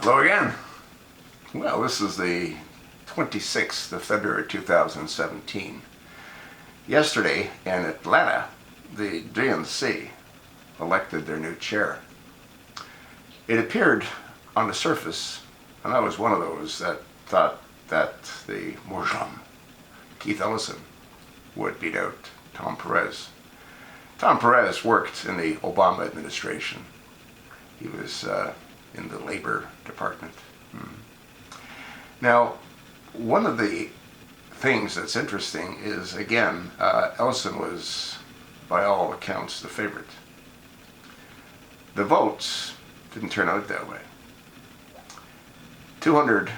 Hello again. Well, this is the 26th of February 2017. Yesterday in Atlanta, the DNC elected their new chair. It appeared on the surface, and I was one of those that thought that the Muslim, Keith Ellison, would beat out Tom Perez. Tom Perez worked in the Obama administration. He was in the Labor Department. Now, one of the things that's interesting is, again, Ellison was, by all accounts, the favorite. The votes didn't turn out that way. 200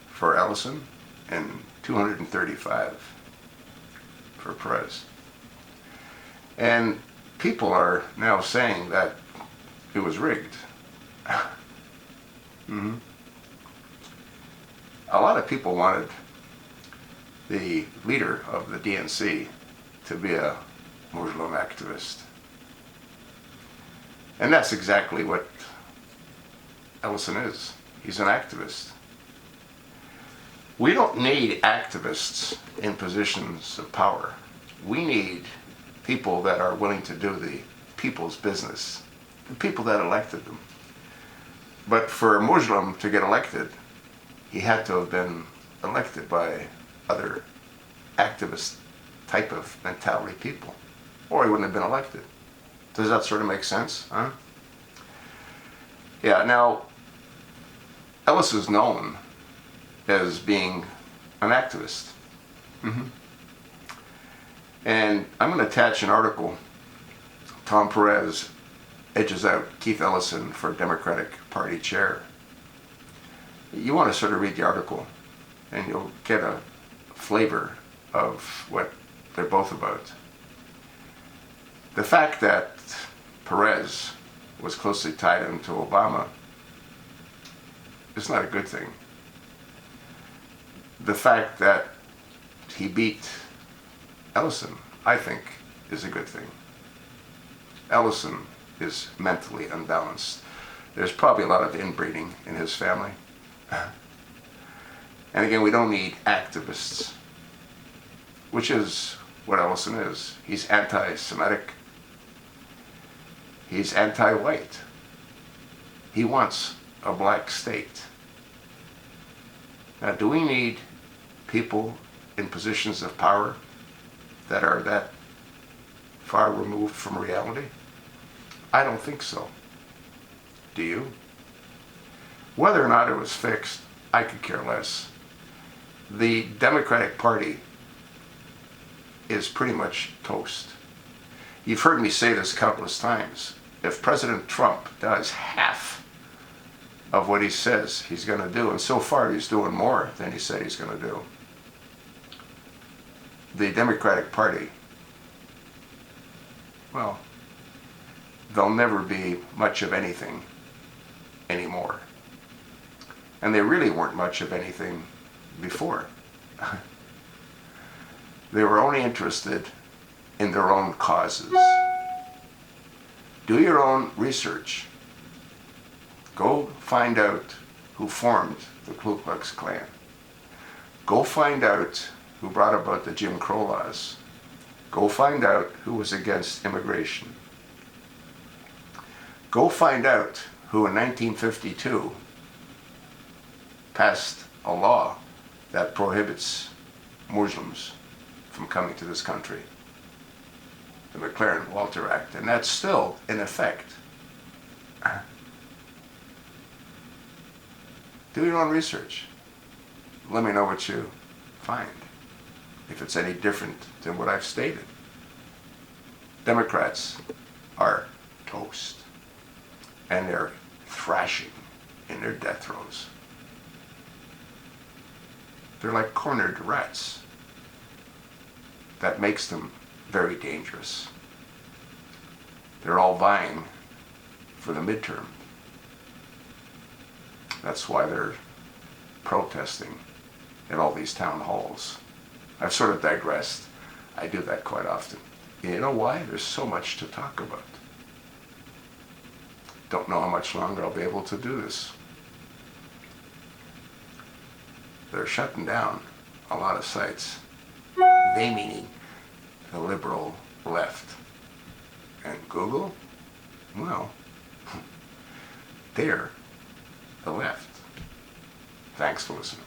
for Ellison and 235 for Perez. And people are now saying that it was rigged. A lot of people wanted the leader of the DNC to be a Muslim activist. And that's exactly what Ellison is. He's an activist. We don't need activists in positions of power. We need people that are willing to do the people's business, the people that elected them. But for a Muslim to get elected, he had to have been elected by other activist type of mentality people, or he wouldn't have been elected. Does that sort of make sense? Huh? Yeah, now, Ellis is known as being an activist. And I'm going to attach an article. Tom Perez edges out Keith Ellison for Democratic Party chair. You want to sort of read the article and you'll get a flavor of what they're both about. The fact that Perez was closely tied into Obama is not a good thing. The fact that he beat Ellison, I think, is a good thing. Ellison is mentally unbalanced. There's probably a lot of inbreeding in his family. And again, we don't need activists, which is what Ellison is. He's anti-Semitic. He's anti-white. He wants a black state. Now, do we need people in positions of power that are that far removed from reality? I don't think so. Do you? Whether or not it was fixed, I could care less. The Democratic Party is pretty much toast. You've heard me say this countless times. If President Trump does half of what he says he's going to do, and so far he's doing more than he said he's going to do, the Democratic Party, well, they'll never be much of anything anymore. And they really weren't much of anything before. They were only interested in their own causes. Do your own research. Go find out who formed the Ku Klux Klan. Go find out who brought about the Jim Crow laws. Go find out who was against immigration. Go find out who in 1952 passed a law that prohibits Muslims from coming to this country, the McLaren-Walter Act, and that's still in effect. Do your own research. Let me know what you find, if it's any different than what I've stated. Democrats are toast, and they're thrashing in their death throes. They're like cornered rats. That makes them very dangerous. They're all vying for the midterm. That's why they're protesting at all these town halls. I've sort of digressed. I do that quite often. You know why? There's so much to talk about. Don't know how much longer I'll be able to do this. They're shutting down a lot of sites. They meaning the liberal left. And Google, well, they're the left. Thanks for listening.